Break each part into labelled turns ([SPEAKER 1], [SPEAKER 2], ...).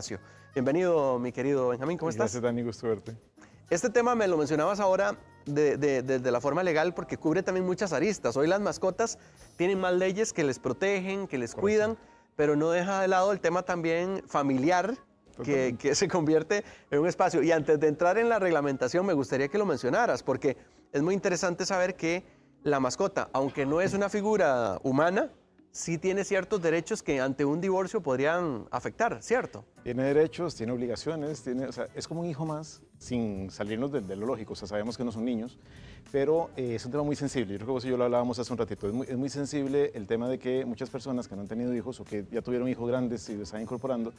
[SPEAKER 1] espacio. Bienvenido, mi querido Benjamín, ¿cómo estás?
[SPEAKER 2] Gracias, Dani, gusto verte.
[SPEAKER 1] Este tema me lo mencionabas ahora de la forma legal porque cubre también muchas aristas. Hoy las mascotas tienen más leyes que les protegen, que les cuidan, pero no deja de lado el tema también familiar que se convierte en un espacio. Y antes de entrar en la reglamentación, me gustaría que lo mencionaras, porque es muy interesante saber que la mascota, aunque no es una figura humana, sí tiene ciertos derechos que ante un divorcio podrían afectar, ¿cierto?
[SPEAKER 2] Tiene derechos, tiene obligaciones, o sea, es como un hijo más, sin salirnos de lo lógico. O sea, sabemos que no son niños, pero es un tema muy sensible. Yo creo que vos y yo lo hablábamos hace un ratito. Es muy sensible el tema de que muchas personas que no han tenido hijos o que ya tuvieron hijos grandes y los están incorporando,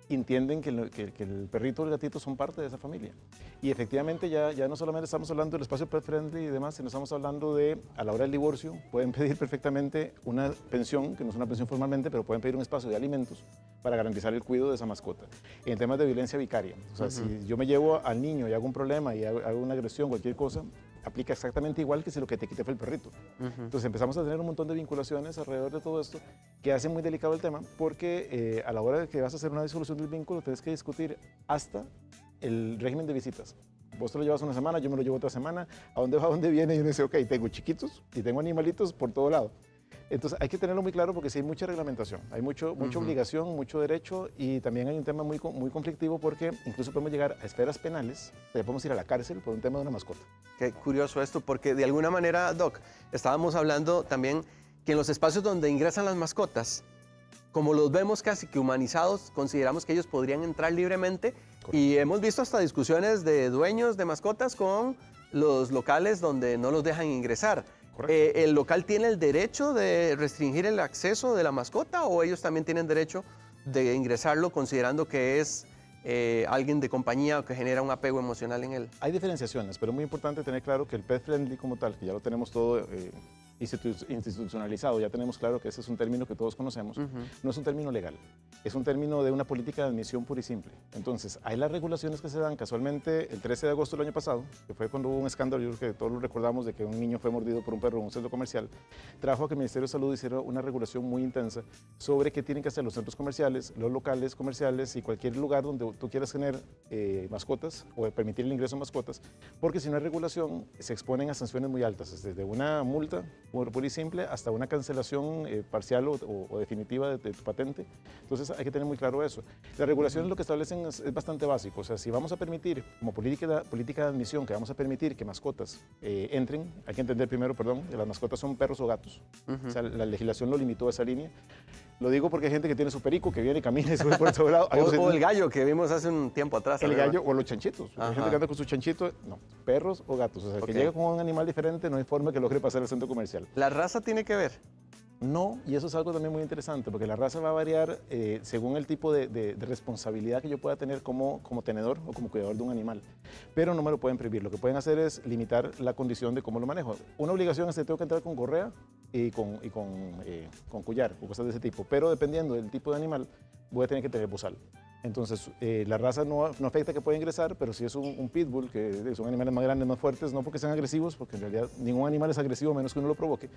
[SPEAKER 2] entienden que el perrito o el gatito son parte de esa familia. Y efectivamente ya no solamente estamos hablando del espacio pet friendly y demás, sino estamos hablando de, a la hora del divorcio, pueden pedir perfectamente una pensión, que no es una pensión formalmente, pero pueden pedir un espacio de alimentos para garantizar el cuidado de esa mascota. En temas de violencia vicaria, o sea, si yo me llevo al niño y hago un problema y hago una agresión, cualquier cosa, aplica exactamente igual que si lo que te quité fue el perrito. Entonces empezamos a tener un montón de vinculaciones alrededor de todo esto que hace muy delicado el tema porque a la hora de que vas a hacer una disolución del vínculo tienes que discutir hasta el régimen de visitas. Vos te lo llevas una semana, yo me lo llevo otra semana, ¿a dónde va, a dónde viene? Y uno dice, ok, tengo chiquitos y tengo animalitos por todo lado. Entonces hay que tenerlo muy claro porque sí hay mucha reglamentación, hay mucha obligación, mucho derecho y también hay un tema muy conflictivo porque incluso podemos llegar a esferas penales, o sea, podemos ir a la cárcel por un tema de una mascota.
[SPEAKER 1] Qué curioso esto, porque de alguna manera, Doc, estábamos hablando también que en los espacios donde ingresan las mascotas, como los vemos casi que humanizados, consideramos que ellos podrían entrar libremente. Correcto. Y hemos visto hasta discusiones de dueños de mascotas con los locales donde no los dejan ingresar. ¿El local tiene el derecho de restringir el acceso de la mascota o ellos también tienen derecho de ingresarlo considerando que es alguien de compañía o que genera un apego emocional en él?
[SPEAKER 2] Hay diferenciaciones, pero es muy importante tener claro que el pet friendly como tal, que ya lo tenemos todo institucionalizado, ya tenemos claro que ese es un término que todos conocemos, no es un término legal, es un término de una política de admisión pura y simple. Entonces, hay las regulaciones que se dan casualmente el 13 de agosto del año pasado, que fue cuando hubo un escándalo, yo creo que todos lo recordamos, de que un niño fue mordido por un perro en un centro comercial, trajo a que el Ministerio de Salud hiciera una regulación muy intensa sobre qué tienen que hacer los centros comerciales, los locales comerciales y cualquier lugar donde tú quieras tener mascotas o permitir el ingreso de mascotas, porque si no hay regulación se exponen a sanciones muy altas, desde una multa pura y simple hasta una cancelación parcial o definitiva de tu patente. Entonces hay que tener muy claro eso. Las regulaciones lo que establecen es bastante básico, o sea, si vamos a permitir, como política de admisión, que vamos a permitir que mascotas entren, hay que entender primero, perdón, que las mascotas son perros o gatos. O sea, la legislación lo limitó a esa línea. Lo digo porque hay gente que tiene su perico, que viene y camina y sube por todo lado.
[SPEAKER 1] o el gallo que vimos hace un tiempo atrás.
[SPEAKER 2] El gallo o los chanchitos. Hay gente que anda con su chanchito, no, perros o gatos. O sea, que llega con un animal diferente no hay forma que logre pasar al centro comercial.
[SPEAKER 1] ¿La raza tiene que ver?
[SPEAKER 2] No, y eso es algo también muy interesante, porque la raza va a variar según el tipo de responsabilidad que yo pueda tener como tenedor o como cuidador de un animal. Pero no me lo pueden prohibir. Lo que pueden hacer es limitar la condición de cómo lo manejo. Una obligación es que tengo que entrar con correa y con collar o cosas de ese tipo. Pero dependiendo del tipo de animal, voy a tener que tener bozal. Entonces, la raza no afecta que pueda ingresar, pero si es un pitbull, que son animales más grandes, más fuertes, no porque sean agresivos, porque en realidad ningún animal es agresivo a menos que uno lo provoque,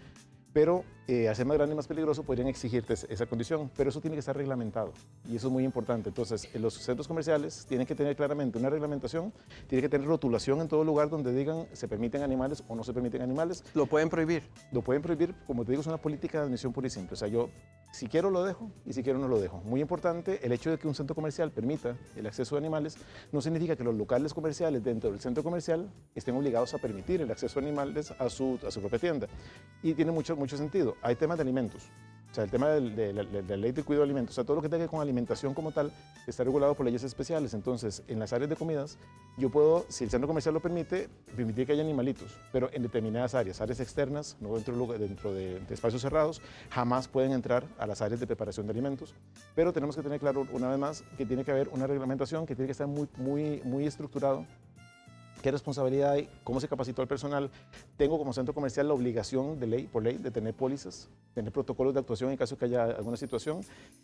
[SPEAKER 2] pero al ser más grande y más peligroso podrían exigirte esa condición, pero eso tiene que estar reglamentado y eso es muy importante. Entonces, los centros comerciales tienen que tener claramente una reglamentación, tienen que tener rotulación en todo lugar donde digan se permiten animales o no se permiten animales.
[SPEAKER 1] ¿Lo pueden prohibir?
[SPEAKER 2] Lo pueden prohibir, como te digo, es una política de admisión pura y simple. O sea, yo si quiero lo dejo y si quiero no lo dejo. Muy importante, el hecho de que un centro comercial permita el acceso de animales no significa que los locales comerciales dentro del centro comercial estén obligados a permitir el acceso de animales a su propia tienda. Y tiene mucho sentido. Hay temas de alimentos. O sea, el tema de la ley de cuidado de alimentos, o sea, todo lo que tenga que ver con alimentación como tal, está regulado por leyes especiales. Entonces, en las áreas de comidas, yo puedo, si el centro comercial lo permite, permitir que haya animalitos, pero en determinadas áreas externas, no dentro de espacios cerrados, jamás pueden entrar a las áreas de preparación de alimentos. Pero tenemos que tener claro, una vez más, que tiene que haber una reglamentación que tiene que estar muy estructurado. ¿Qué responsabilidad hay? ¿Cómo se capacitó al personal? Tengo como centro comercial la obligación por ley, de tener pólizas, tener protocolos de actuación en caso que haya alguna situación.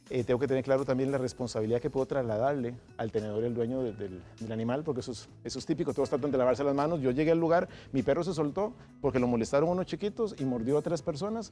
[SPEAKER 2] Tengo que tener claro también la responsabilidad que puedo trasladarle al tenedor, el dueño del animal, porque eso es típico, todos tratan de lavarse las manos. Yo llegué al lugar, mi perro se soltó porque lo molestaron unos chiquitos y mordió a 3 personas.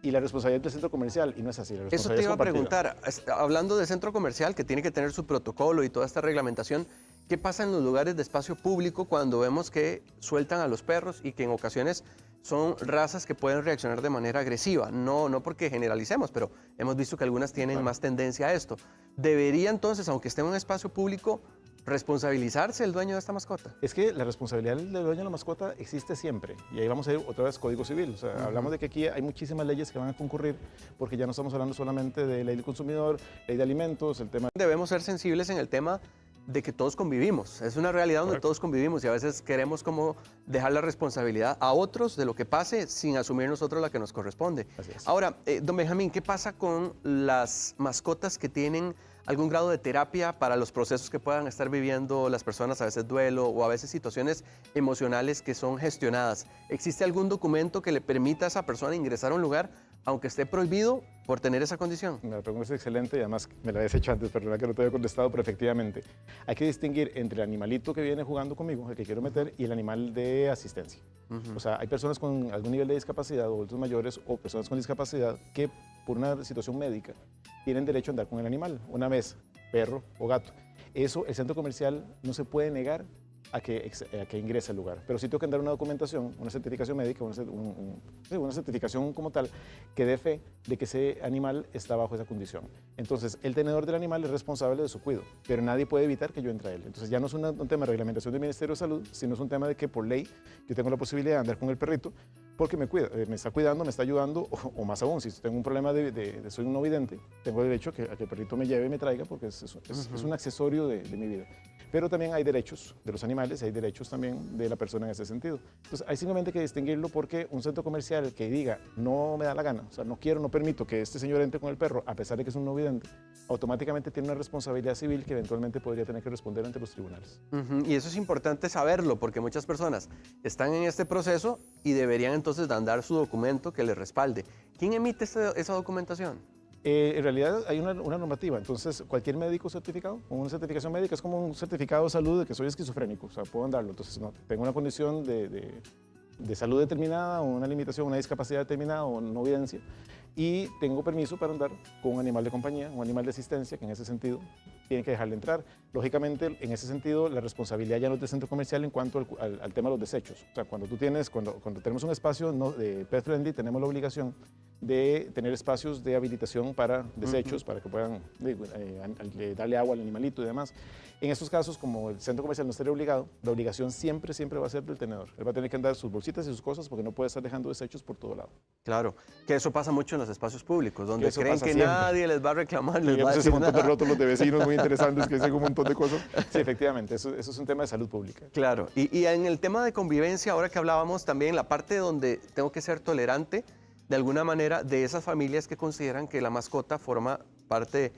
[SPEAKER 2] y la responsabilidad del centro comercial, y no es así. La
[SPEAKER 1] Eso te
[SPEAKER 2] responsabilidad
[SPEAKER 1] iba a
[SPEAKER 2] es compartida.
[SPEAKER 1] preguntar, hablando de centro comercial que tiene que tener su protocolo y toda esta reglamentación, ¿qué pasa en los lugares de espacio público cuando vemos que sueltan a los perros y que en ocasiones son razas que pueden reaccionar de manera agresiva? No porque generalicemos, pero hemos visto que algunas tienen más tendencia a esto. ¿Debería entonces, aunque esté en un espacio público, responsabilizarse el dueño de esta mascota?
[SPEAKER 2] Es que la responsabilidad del dueño de la mascota existe siempre. Y ahí vamos a ir otra vez Código Civil. O sea, hablamos de que aquí hay muchísimas leyes que van a concurrir, porque ya no estamos hablando solamente de ley del consumidor, ley de alimentos, el tema...
[SPEAKER 1] Debemos ser sensibles en el tema de que todos convivimos. Es una realidad donde todos convivimos y a veces queremos como dejar la responsabilidad a otros de lo que pase sin asumir nosotros la que nos corresponde.
[SPEAKER 2] Así es.
[SPEAKER 1] Ahora, don Benjamín, ¿qué pasa con las mascotas que tienen algún grado de terapia para los procesos que puedan estar viviendo las personas, a veces duelo o a veces situaciones emocionales que son gestionadas? ¿Existe algún documento que le permita a esa persona ingresar a un lugar aunque esté prohibido por tener esa condición?
[SPEAKER 2] La pregunta es excelente y además me la habías hecho antes, perdona que no te había contestado, pero efectivamente hay que distinguir entre el animalito que viene jugando conmigo, el que quiero meter, y el animal de asistencia. O sea, hay personas con algún nivel de discapacidad, o adultos mayores, o personas con discapacidad que por una situación médica tienen derecho a andar con el animal, una vez perro o gato. Eso el centro comercial no se puede negar a que ingrese al lugar. Pero sí tengo que dar una documentación, una certificación médica, una certificación como tal, que dé fe de que ese animal está bajo esa condición. Entonces, el tenedor del animal es responsable de su cuidado, pero nadie puede evitar que yo entre a él. Entonces, ya no es un tema de reglamentación del Ministerio de Salud, sino es un tema de que por ley yo tengo la posibilidad de andar con el perrito porque me cuida, me está cuidando, me está ayudando, o más aún, si tengo un problema soy un no vidente, tengo derecho a que el perrito me lleve y me traiga porque es un accesorio de mi vida. Pero también hay derechos de los animales y hay derechos también de la persona en ese sentido. Entonces, hay simplemente que distinguirlo porque un centro comercial que diga no me da la gana, o sea, no quiero, no permito que este señor entre con el perro, a pesar de que es un no vidente, automáticamente tiene una responsabilidad civil que eventualmente podría tener que responder ante los tribunales.
[SPEAKER 1] Y eso es importante saberlo porque muchas personas están en este proceso y deberían entonces dar su documento que les respalde. ¿Quién emite esa documentación?
[SPEAKER 2] En realidad hay una normativa, entonces cualquier médico certificado, con una certificación médica, es como un certificado de salud de que soy esquizofrénico, o sea, puedo andarlo, entonces no, tengo una condición de salud determinada, o una limitación, una discapacidad determinada, o no evidencia, y tengo permiso para andar con un animal de compañía, un animal de asistencia, que en ese sentido tiene que dejarle entrar. Lógicamente, en ese sentido, la responsabilidad ya no es del centro comercial en cuanto al tema de los desechos. O sea, cuando tenemos un espacio de pet friendly, tenemos la obligación de tener espacios de habilitación para desechos, para que puedan darle agua al animalito y demás. En estos casos, como el centro comercial no estaría obligado, la obligación siempre va a ser del tenedor. Él va a tener que andar sus bolsitas y sus cosas porque no puede estar dejando desechos por todo lado.
[SPEAKER 1] Claro, que eso pasa mucho en los espacios públicos, donde creen que
[SPEAKER 2] siempre.
[SPEAKER 1] Nadie les va a reclamar, les va a
[SPEAKER 2] ese
[SPEAKER 1] decir
[SPEAKER 2] montón de
[SPEAKER 1] nada.
[SPEAKER 2] rótulos de vecinos muy interesantes que dicen un montón de cosas. Sí, efectivamente, eso es un tema de salud pública.
[SPEAKER 1] Claro, y en el tema de convivencia, ahora que hablábamos también, la parte donde tengo que ser tolerante, de alguna manera, de esas familias que consideran que la mascota forma parte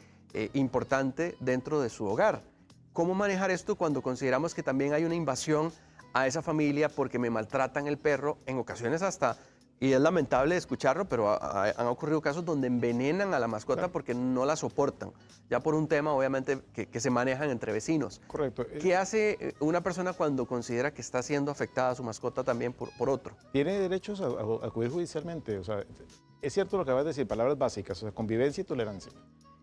[SPEAKER 1] importante dentro de su hogar. ¿Cómo manejar esto cuando consideramos que también hay una invasión a esa familia porque me maltratan el perro, en ocasiones hasta, y es lamentable escucharlo, pero han ocurrido casos donde envenenan a la mascota
[SPEAKER 2] Claro.
[SPEAKER 1] porque no la soportan, ya por un tema obviamente que se manejan entre vecinos?
[SPEAKER 2] Correcto.
[SPEAKER 1] ¿Qué hace una persona cuando considera que está siendo afectada su mascota también por otro?
[SPEAKER 2] Tiene derechos a acudir judicialmente. O sea, es cierto lo que acabas de decir, palabras básicas, o sea, convivencia y tolerancia.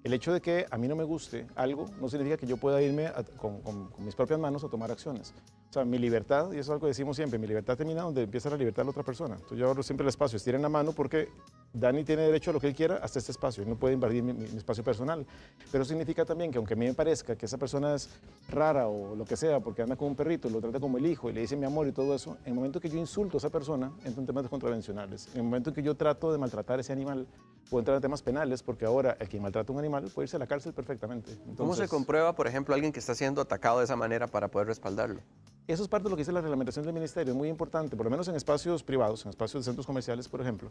[SPEAKER 2] El hecho de que a mí no me guste algo no significa que yo pueda irme con mis propias manos a tomar acciones. O sea, mi libertad, y eso es algo que decimos siempre, mi libertad termina donde empieza la libertad de la otra persona. Entonces yo abro siempre el espacio, estiren la mano porque Dani tiene derecho a lo que él quiera hasta este espacio, él no puede invadir mi espacio personal. Pero eso significa también que aunque a mí me parezca que esa persona es rara o lo que sea, porque anda con un perrito, lo trata como el hijo y le dice mi amor y todo eso, en el momento que yo insulto a esa persona, entro en temas contravencionales. En el momento en que yo trato de maltratar a ese animal, puedo entrar en temas penales porque ahora el que maltrata a un animal puede irse a la cárcel perfectamente. Entonces,
[SPEAKER 1] ¿Cómo se comprueba, por ejemplo, alguien que está siendo atacado de esa manera para poder respaldarlo?
[SPEAKER 2] Eso es parte de lo que dice la reglamentación del ministerio, es muy importante, por lo menos en espacios privados, en espacios de centros comerciales, por ejemplo,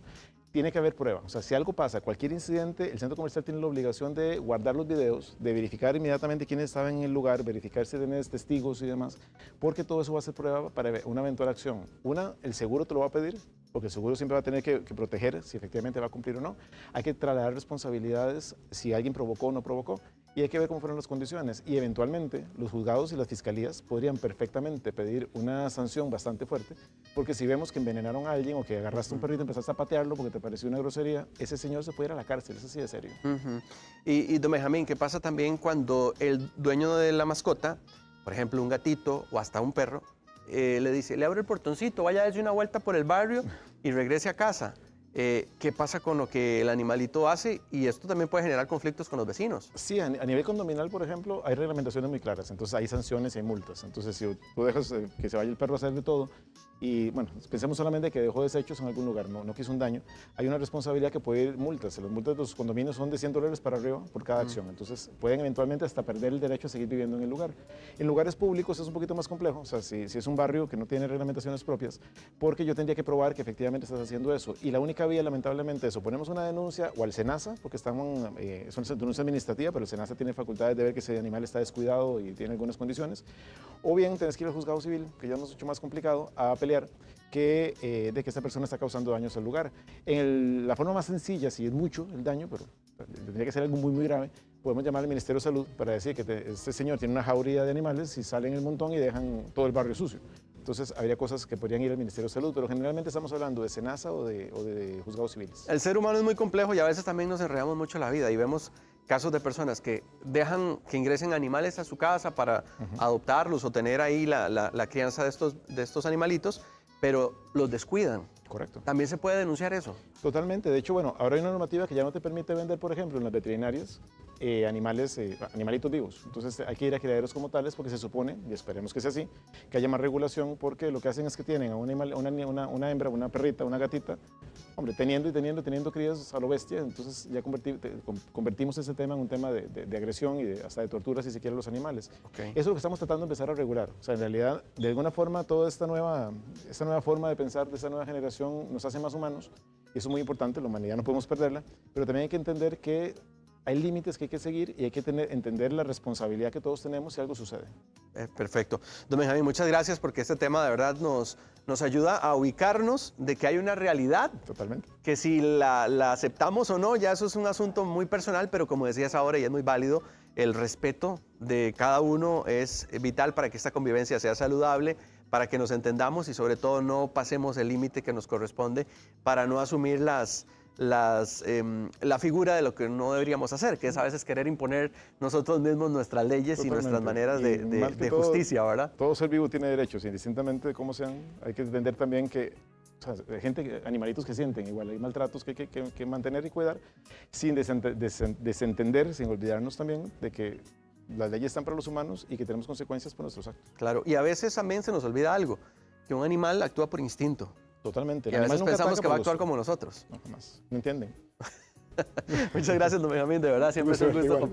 [SPEAKER 2] tiene que haber prueba. O sea, si algo pasa, cualquier incidente, el centro comercial tiene la obligación de guardar los videos, de verificar inmediatamente quiénes estaban en el lugar, verificar si tienes testigos y demás, porque todo eso va a ser prueba para una eventual acción. El seguro te lo va a pedir, porque el seguro siempre va a tener que proteger si efectivamente va a cumplir o no. Hay que trasladar responsabilidades si alguien provocó o no provocó. y hay que ver cómo fueron las condiciones. Y eventualmente los juzgados y las fiscalías podrían perfectamente pedir una sanción bastante fuerte, porque si vemos que envenenaron a alguien o que agarraste un perrito y empezaste a patearlo porque te pareció una grosería, ese señor se puede ir a la cárcel, es así de serio.
[SPEAKER 1] Y don Benjamín, ¿qué pasa también cuando el dueño de la mascota, por ejemplo un gatito o hasta un perro, le dice, le abro el portoncito, vaya a darse una vuelta por el barrio y regrese a casa? ¿Qué pasa con lo que el animalito hace? Y esto también puede generar conflictos con los vecinos.
[SPEAKER 2] Sí, a nivel condominal, por ejemplo, hay reglamentaciones muy claras, entonces hay sanciones y hay multas. Entonces, si tú dejas que se vaya el perro a hacer de todo, y bueno, pensemos solamente que dejó desechos en algún lugar, no quiso un daño, hay una responsabilidad que puede ir multas. Las multas de los condominios son de $100 para arriba por cada acción, entonces pueden eventualmente hasta perder el derecho a seguir viviendo en el lugar. En lugares públicos es un poquito más complejo, o sea, si es un barrio que no tiene reglamentaciones propias, porque yo tendría que probar que efectivamente estás haciendo eso. Y la única vía, lamentablemente, es o ponemos una denuncia o al SENASA, porque es una denuncia administrativa, pero el SENASA tiene facultades de ver que ese animal está descuidado y tiene algunas condiciones, o bien tenés que ir al juzgado civil, que ya es mucho más complicado, a pelear de que esta persona está causando daños al lugar. La forma más sencilla, si es mucho el daño, pero tendría que ser algo muy, muy grave, podemos llamar al Ministerio de Salud para decir que este señor tiene una jauría de animales y salen el montón y dejan todo el barrio sucio. Entonces, habría cosas que podrían ir al Ministerio de Salud, pero generalmente estamos hablando de SENASA o de juzgados civiles.
[SPEAKER 1] El ser humano es muy complejo y a veces también nos enredamos mucho en la vida y vemos casos de personas que dejan que ingresen animales a su casa para adoptarlos o tener ahí la crianza de estos animalitos, pero los descuidan.
[SPEAKER 2] Correcto.
[SPEAKER 1] ¿También se puede denunciar eso?
[SPEAKER 2] Totalmente. De hecho, bueno, ahora hay una normativa que ya no te permite vender, por ejemplo, en las veterinarias, animalitos vivos. Entonces hay que ir a criaderos como tales porque se supone, y esperemos que sea así, que haya más regulación porque lo que hacen es que tienen a una hembra, una perrita, una gatita, hombre, teniendo crías a lo bestia, entonces ya convertimos ese tema en un tema de agresión y hasta de tortura, si se quiere, a los animales.
[SPEAKER 1] Okay.
[SPEAKER 2] Eso es lo que estamos tratando de empezar a regular. O sea, en realidad, de alguna forma, toda esta nueva forma de pensar de esta nueva generación nos hace más humanos, y eso es muy importante, la humanidad no podemos perderla, pero también hay que entender que hay límites que hay que seguir y hay que entender la responsabilidad que todos tenemos si algo sucede.
[SPEAKER 1] Perfecto. Don Benjamín, muchas gracias porque este tema de verdad nos ayuda a ubicarnos de que hay una realidad.
[SPEAKER 2] Totalmente.
[SPEAKER 1] Que si la aceptamos o no, ya eso es un asunto muy personal, pero como decías ahora y es muy válido, el respeto de cada uno es vital para que esta convivencia sea saludable, para que nos entendamos y sobre todo no pasemos el límite que nos corresponde para no asumir la figura de lo que no deberíamos hacer, que es a veces querer imponer nosotros mismos nuestras leyes. Totalmente. Y nuestras maneras de justicia, ¿verdad?
[SPEAKER 2] Todo ser vivo tiene derechos, indistintamente de cómo sean. Hay que entender también que animalitos que sienten, igual hay maltratos que hay que mantener y cuidar, sin desentender, sin olvidarnos también de que las leyes están para los humanos y que tenemos consecuencias por nuestros actos.
[SPEAKER 1] Claro, y a veces también se nos olvida algo, que un animal actúa por instinto.
[SPEAKER 2] Totalmente.
[SPEAKER 1] Y a veces pensamos que va a actuar como nosotros.
[SPEAKER 2] No, jamás. No entienden.
[SPEAKER 1] Muchas gracias, don Benjamín, de verdad, siempre es un gusto compartir.